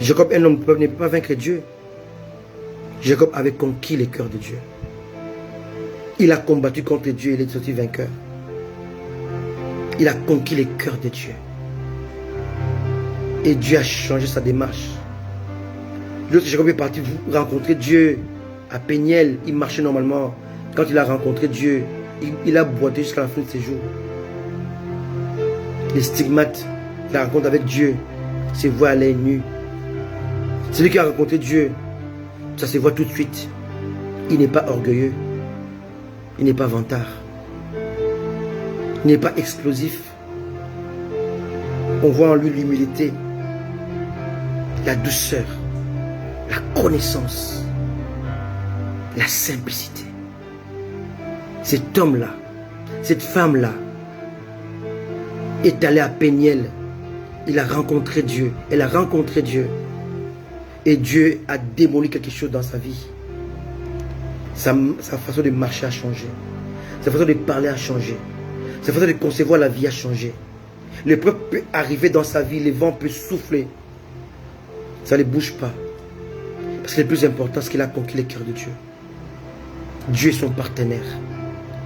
Jacob, un homme ne peut pas vaincre Dieu. Jacob avait conquis les cœurs de Dieu. Il a combattu contre Dieu, il est sorti vainqueur. Il a conquis les cœurs de Dieu. Et Dieu a changé sa démarche. Lorsque Jacob est parti rencontrer Dieu à Péniel, il marchait normalement. Quand il a rencontré Dieu, il a boité jusqu'à la fin de ses jours. Les stigmates, la rencontre avec Dieu, se voit à l'œil nu. Celui qui a rencontré Dieu, ça se voit tout de suite. Il n'est pas orgueilleux. Il n'est pas vantard. Il n'est pas explosif. On voit en lui l'humilité, la douceur, la connaissance, la simplicité. Cet homme-là, cette femme-là, est allée à Péniel. Il a rencontré Dieu. Elle a rencontré Dieu. Et Dieu a démoli quelque chose dans sa vie. Sa façon de marcher a changé. Sa façon de parler a changé. Sa façon de concevoir la vie a changé. L'épreuve peut arriver dans sa vie. Les vents peuvent souffler. Ça ne bouge pas. Parce que le plus important, c'est qu'il a conquis les cœurs de Dieu. Dieu est son partenaire.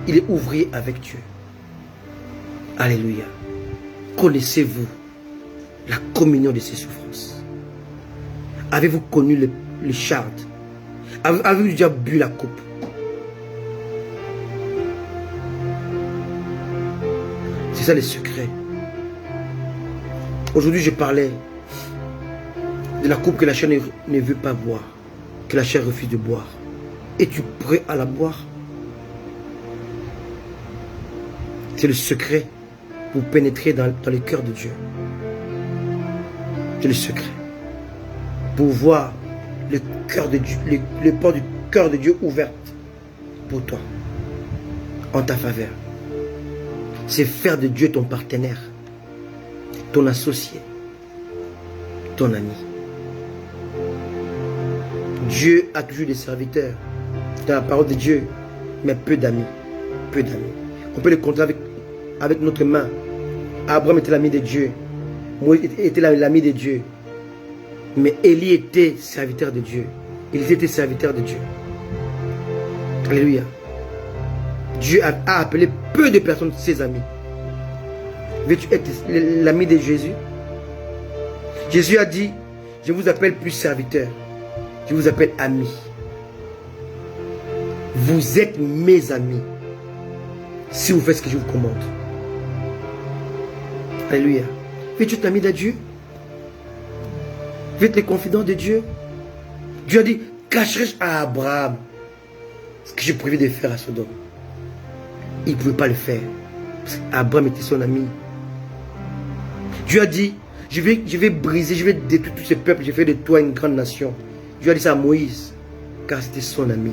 Il est ouvrier avec Dieu. Alléluia. Connaissez-vous la communion de ses souffrances? Avez-vous connu le chard? Avez-vous déjà bu la coupe? C'est ça le secret. Aujourd'hui, je parlais de la coupe que la chair ne veut pas boire, que la chair refuse de boire. Es-tu prêt à la boire? C'est le secret pour pénétrer dans le cœur de Dieu. C'est le secret. Pour voir le cœur de Dieu, les portes du cœur de Dieu ouvertes pour toi, en ta faveur. C'est faire de Dieu ton partenaire, ton associé, ton ami. Dieu a toujours des serviteurs dans la parole de Dieu, mais peu d'amis. Peu d'amis. On peut les compter avec notre main. Abraham était l'ami de Dieu. Moïse était l'ami de Dieu. Mais Élie était serviteur de Dieu. Ils étaient serviteurs de Dieu. Alléluia. Dieu a appelé peu de personnes ses amis. Veux-tu être l'ami de Jésus? Jésus a dit, je vous appelle plus serviteur. Je vous appelle amis. Vous êtes mes amis si vous faites ce que je vous commande. Alléluia. Veux-tu être l'ami de Dieu? Veux être le confident de Dieu? Dieu a dit, cacherai-je à Abraham ce que j'ai prévu de faire à Sodome? Il ne pouvait pas le faire. Parce qu'Abraham était son ami. Dieu a dit, Je vais briser, je vais détruire tous ces peuples. Je vais faire de toi une grande nation. Dieu a dit ça à Moïse, car c'était son ami.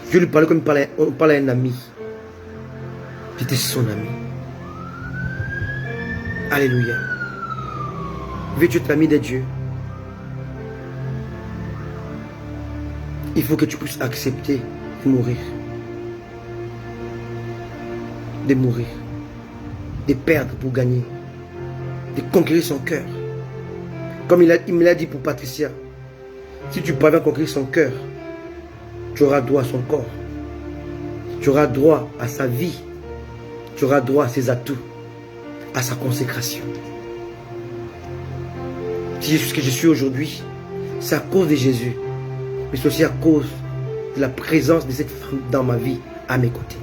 Dieu lui parlait comme on parlait à un ami. J'étais son ami. Alléluia. Veux-tu être l'ami de Dieu? Il faut que tu puisses accepter de mourir. De mourir. De perdre pour gagner. De conquérir son cœur. Comme il me l'a dit pour Patricia. Si tu parviens à conquérir son cœur, tu auras droit à son corps. Tu auras droit à sa vie. Tu auras droit à ses atouts. À sa consécration. Si je suis ce que je suis aujourd'hui, c'est à cause de Jésus. Mais c'est aussi à cause de la présence de cette femme dans ma vie, à mes côtés.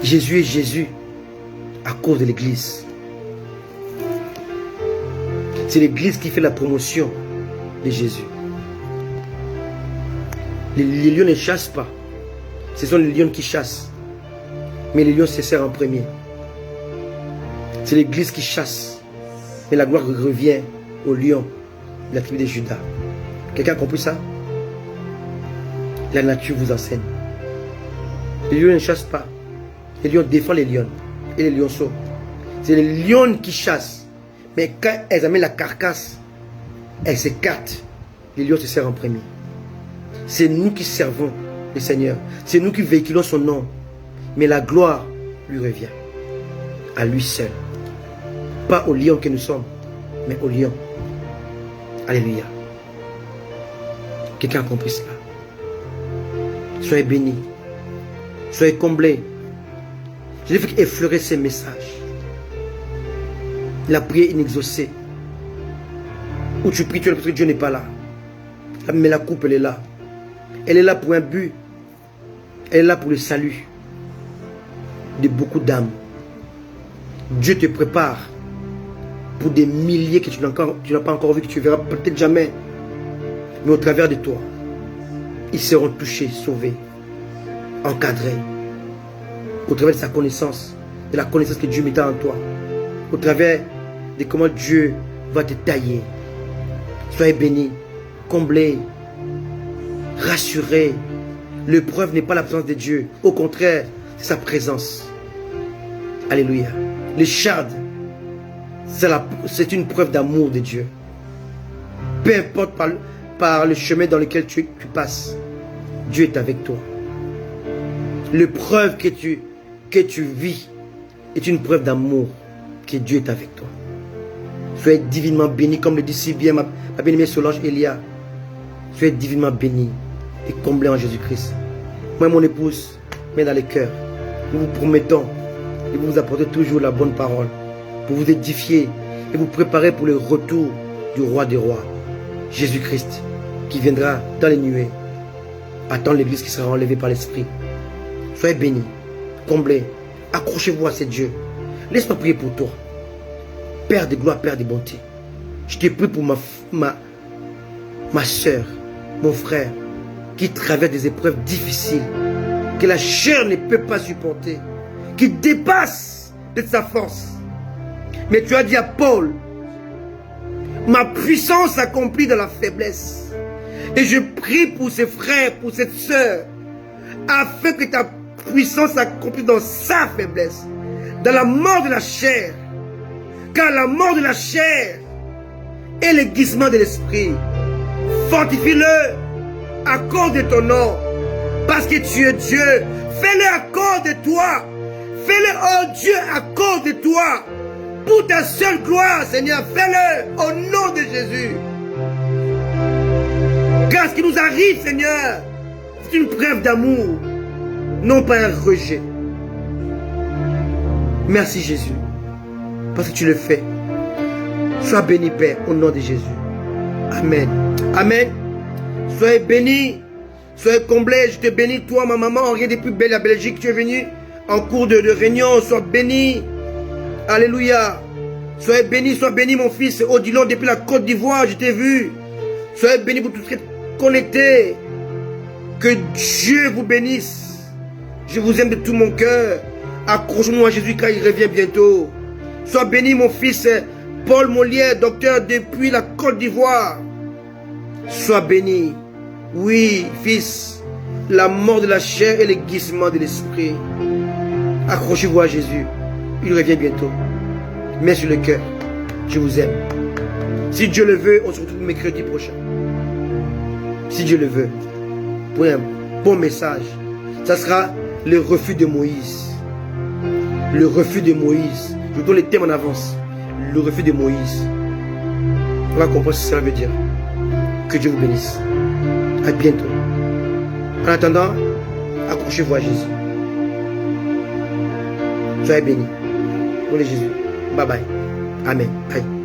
Jésus est Jésus à cause de l'Église. C'est l'Église qui fait la promotion de Jésus. Les lions ne chassent pas. Ce sont les lions qui chassent. Mais les lions se serrent en premier. C'est l'Église qui chasse. Mais la gloire revient aux lions de la tribu de Judas. Quelqu'un a compris ça? La nature vous enseigne. Les lions ne chassent pas. Les lions défendent les lions. Et les lionceaux. C'est les lions qui chassent. Mais quand elles amènent la carcasse, elles s'écartent. Les lions se serrent en premier. C'est nous qui servons le Seigneur. C'est nous qui véhiculons son nom. Mais la gloire lui revient. À lui seul. Pas aux lions que nous sommes, mais aux lions. Alléluia. Quelqu'un a compris cela? Soyez bénis. Soyez comblés. Je n'ai fait qu'effleurer ces messages. La prière inexaucée. Où tu pries, tu as l'impression que Dieu n'est pas là. Mais la coupe, elle est là. Elle est là pour un but. Elle est là pour le salut de beaucoup d'âmes. Dieu te prépare pour des milliers que tu n'as pas encore vu, que tu verras peut-être jamais. Mais au travers de toi, ils seront touchés, sauvés, encadrés. Au travers de sa connaissance, de la connaissance que Dieu mettra en toi. Au travers de comment Dieu va te tailler. Soyez bénis, comblés, rassurés. L'épreuve n'est pas la présence de Dieu. Au contraire, c'est sa présence. Alléluia. Les chardes, c'est une preuve d'amour de Dieu. Peu importe par le chemin dans lequel tu passes, Dieu est avec toi. L'épreuve que tu vis est une preuve d'amour que Dieu est avec toi. Soyez divinement bénis, comme le dit si bien ma bien-aimée Solange Elia. Soyez divinement bénis et comblés en Jésus-Christ. Moi et mon épouse, mais dans les cœurs, nous vous promettons de vous apporter toujours la bonne parole pour vous édifier et vous préparer pour le retour du roi des rois, Jésus-Christ, qui viendra dans les nuées, attendre l'église qui sera enlevée par l'Esprit. Soyez bénis, comblés, accrochez-vous à ce Dieu. Laisse-moi prier pour toi. Père de gloire, Père de bonté. Je te prie pour ma soeur, mon frère, qui traverse des épreuves difficiles, que la chair ne peut pas supporter, qui dépasse de sa force. Mais tu as dit à Paul, ma puissance s'accomplit dans la faiblesse. Et je prie pour ces frères, pour cette sœur, afin que ta puissance s'accomplisse dans sa faiblesse, dans la mort de la chair. Car la mort de la chair est l'aiguisement de l'esprit. Fortifie-le à cause de ton nom, parce que tu es Dieu. Fais-le à cause de toi. Fais-le, oh Dieu, à cause de toi. Pour ta seule gloire, Seigneur. Fais-le au nom de Jésus. Car ce qui nous arrive, Seigneur, c'est une preuve d'amour, non pas un rejet. Merci Jésus, parce que tu le fais. Sois béni, Père, au nom de Jésus. Amen. Amen. Soyez bénis. Soyez comblés. Je te bénis, toi, ma maman. Rien de plus belle à Belgique. Tu es venu en cours de réunion. Sois béni. Alléluia. Soyez béni, mon fils Odilon, depuis la Côte d'Ivoire. Je t'ai vu. Soyez bénis pour tout ce qui est connecté. Que Dieu vous bénisse. Je vous aime de tout mon cœur. Accroche-nous à Jésus car il revient bientôt. Sois béni mon fils Paul Molière, docteur depuis la Côte d'Ivoire. Sois béni. Oui, fils, la mort de la chair et l'aiguisement de l'esprit. Accrochez-vous à Jésus. Il revient bientôt. Mets sur le cœur. Je vous aime. Si Dieu le veut, on se retrouve mercredi prochain. Si Dieu le veut. Pour un bon message. Ça sera le refus de Moïse. Le refus de Moïse. Je vous donne les thèmes en avance. Le refus de Moïse. On va comprendre ce que cela veut dire. Que Dieu vous bénisse. À bientôt. En attendant, accrochez-vous à Jésus. Soyez bénis. Au nom de Jésus. Bye bye. Amen. Bye.